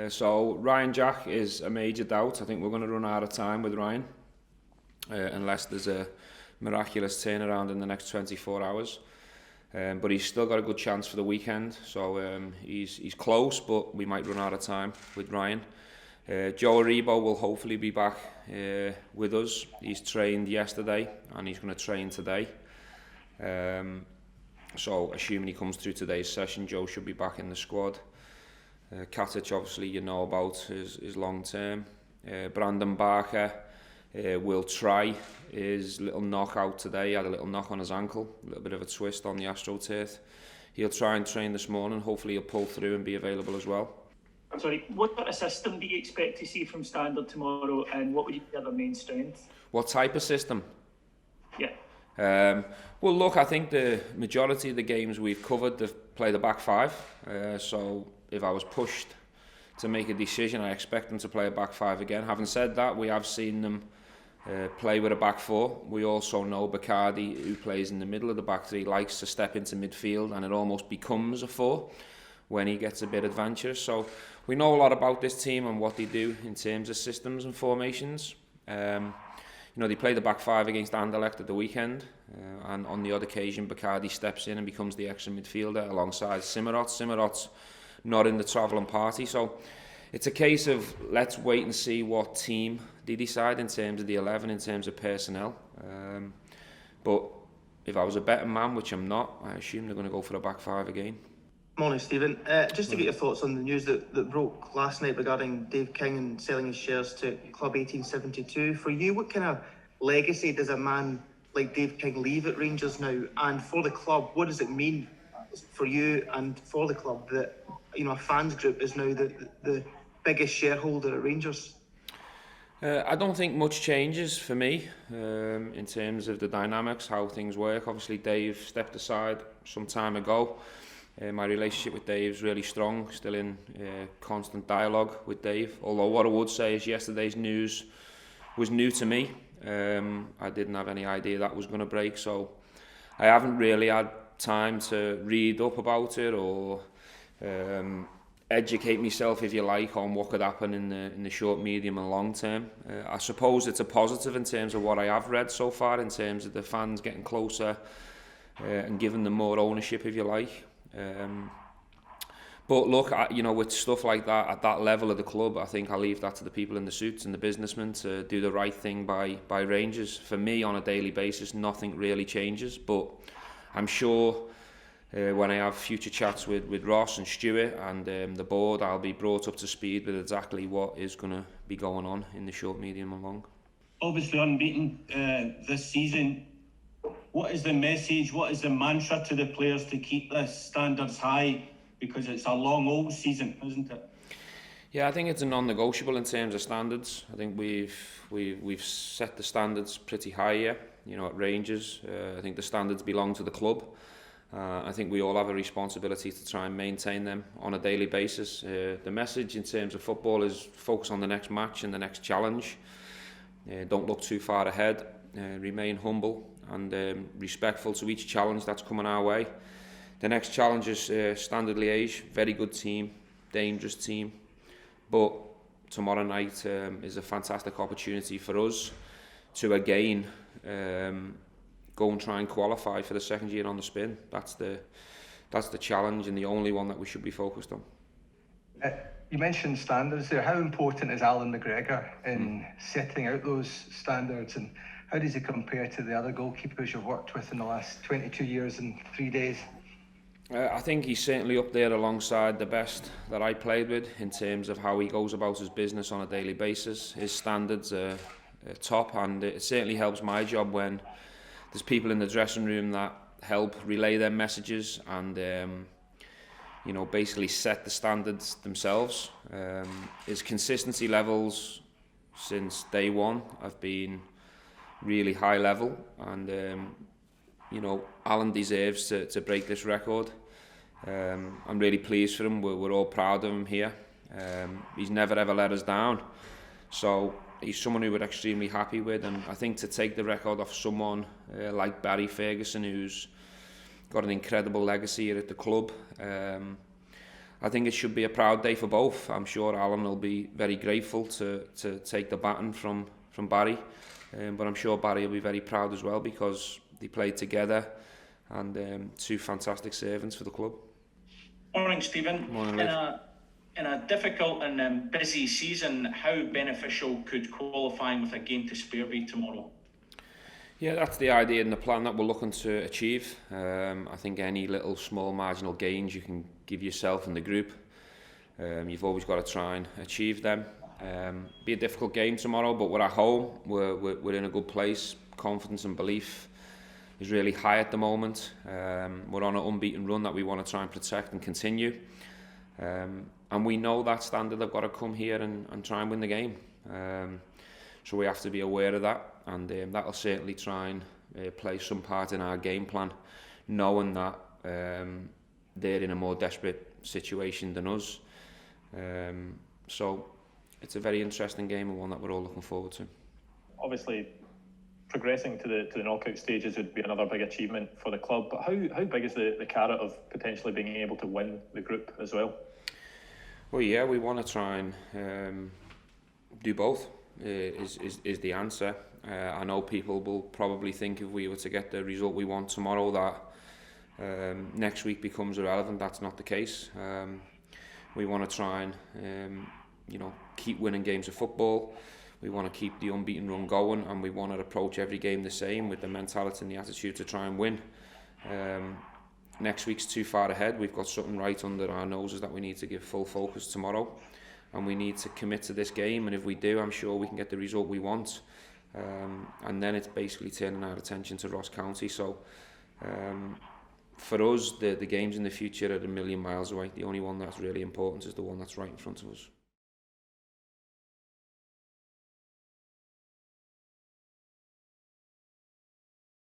So Ryan Jack is a major doubt. I think we're going to run out of time with Ryan unless there's a miraculous turnaround in the next 24 hours. But he's still got a good chance for the weekend. So he's close, but we might run out of time with Ryan. Joe Aribo will hopefully be back with us. He's trained yesterday and he's going to train today. So assuming he comes through today's session, Joe should be back in the squad. Katic, obviously, you know about his long term. Brandon Barker will try his little knockout today. He had a little knock on his ankle, a little bit of a twist on the AstroTurf. He'll try and train this morning. Hopefully he'll pull through and be available as well. I'm sorry, what sort of system do you expect to see from Standard tomorrow, and what would you say are their main strengths? What type of system? Yeah. Well, look, I think the majority of the games we've covered, they've played a back five. So if I was pushed to make a decision, I expect them to play a back five again. Having said that, we have seen them play with a back four. We also know Bacardi, who plays in the middle of the back three, likes to step into midfield, and it almost becomes a four when he gets a bit adventurous. So we know a lot about this team and what they do in terms of systems and formations. You know, they play the back five against Anderlecht at the weekend, and on the odd occasion Bacardi steps in and becomes the extra midfielder alongside Simmerot. Simmerot's not in the travelling party, so it's a case of let's wait and see what team they decide in terms of the 11, in terms of personnel. But if I was a betting man, which I'm not, I assume they're going to go for a back five again. Morning, Stephen. Just to get your thoughts on the news that broke last night regarding Dave King and selling his shares to Club 1872. For you, what kind of legacy does a man like Dave King leave at Rangers now? And for the club, what does it mean for you and for the club that, you know, a fans group is now the biggest shareholder at Rangers? I don't think much changes for me in terms of the dynamics, how things work. Obviously, Dave stepped aside some time ago. My relationship with Dave is really strong, still in constant dialogue with Dave. Although what I would say is yesterday's news was new to me. I didn't have any idea that was going to break, so I haven't really had time to read up about it or educate myself, if you like, on what could happen in the short, medium and long term. I suppose it's a positive in terms of what I have read so far, in terms of the fans getting closer and giving them more ownership, if you like. But look, you know, with stuff like that at that level of the club, I think I'll leave that to the people in the suits and the businessmen to do the right thing by Rangers. For me, on a daily basis, nothing really changes, but I'm sure when I have future chats with Ross and Stuart and the board, I'll be brought up to speed with exactly what is going to be going on in the short, medium and long. Obviously unbeaten this season. What is the message, what is the mantra to the players to keep the standards high? Because it's a long old season, isn't it? Yeah, I think it's a non-negotiable in terms of standards. I think we've set the standards pretty high here, you know, at Rangers. I think the standards belong to the club. I think we all have a responsibility to try and maintain them on a daily basis. The message in terms of football is focus on the next match and the next challenge. Don't look too far ahead. Remain humble and respectful to each challenge that's coming our way. The next challenge is Standard Liège, very good team, dangerous team, but tomorrow night is a fantastic opportunity for us to again go and try and qualify for the second year on the spin. That's the challenge and the only one that we should be focused on. You mentioned standards there. How important is Alan McGregor in setting out those standards, and how does he compare to the other goalkeepers you've worked with in the last 22 years and 3 days? I think he's certainly up there alongside the best that I played with in terms of how he goes about his business on a daily basis. His standards are top, and it certainly helps my job when there's people in the dressing room that help relay their messages and you know, basically set the standards themselves. His consistency levels since day one have been really high level, and you know, Alan deserves to break this record. I'm really pleased for him. We're all proud of him here. He's never ever let us down, so he's someone who we're extremely happy with. And I think to take the record off someone like Barry Ferguson, who's got an incredible legacy here at the club, I think it should be a proud day for both. I'm sure Alan will be very grateful to take the baton from Barry, but I'm sure Barry will be very proud as well because they played together and two fantastic servants for the club. Morning, Stephen. Morning, in a difficult and busy season, how beneficial could qualifying with a game to spare be tomorrow? Yeah, that's the idea and the plan that we're looking to achieve. I think any little small marginal gains you can give yourself and the group, you've always got to try and achieve them. Be a difficult game tomorrow, but we're at home. We're in a good place. Confidence and belief is really high at the moment. We're on an unbeaten run that we want to try and protect and continue. And we know that standard have got to come here and try and win the game. So we have to be aware of that, and that'll certainly try and play some part in our game plan, knowing that they're in a more desperate situation than us. So it's a very interesting game and one that we're all looking forward to. Obviously, progressing to the knockout stages would be another big achievement for the club, but how big is the carrot of potentially being able to win the group as well? Well, yeah, we want to try and do both. Is the answer. I know people will probably think if we were to get the result we want tomorrow that next week becomes irrelevant. That's not the case. We want to try and keep winning games of football. We want to keep the unbeaten run going, and we want to approach every game the same with the mentality and the attitude to try and win. Next week's too far ahead. We've got something right under our noses that we need to give full focus tomorrow, and we need to commit to this game, and if we do, I'm sure we can get the result we want. And then it's basically turning our attention to Ross County. So for us, the games in the future are a million miles away. The only one that's really important is the one that's right in front of us.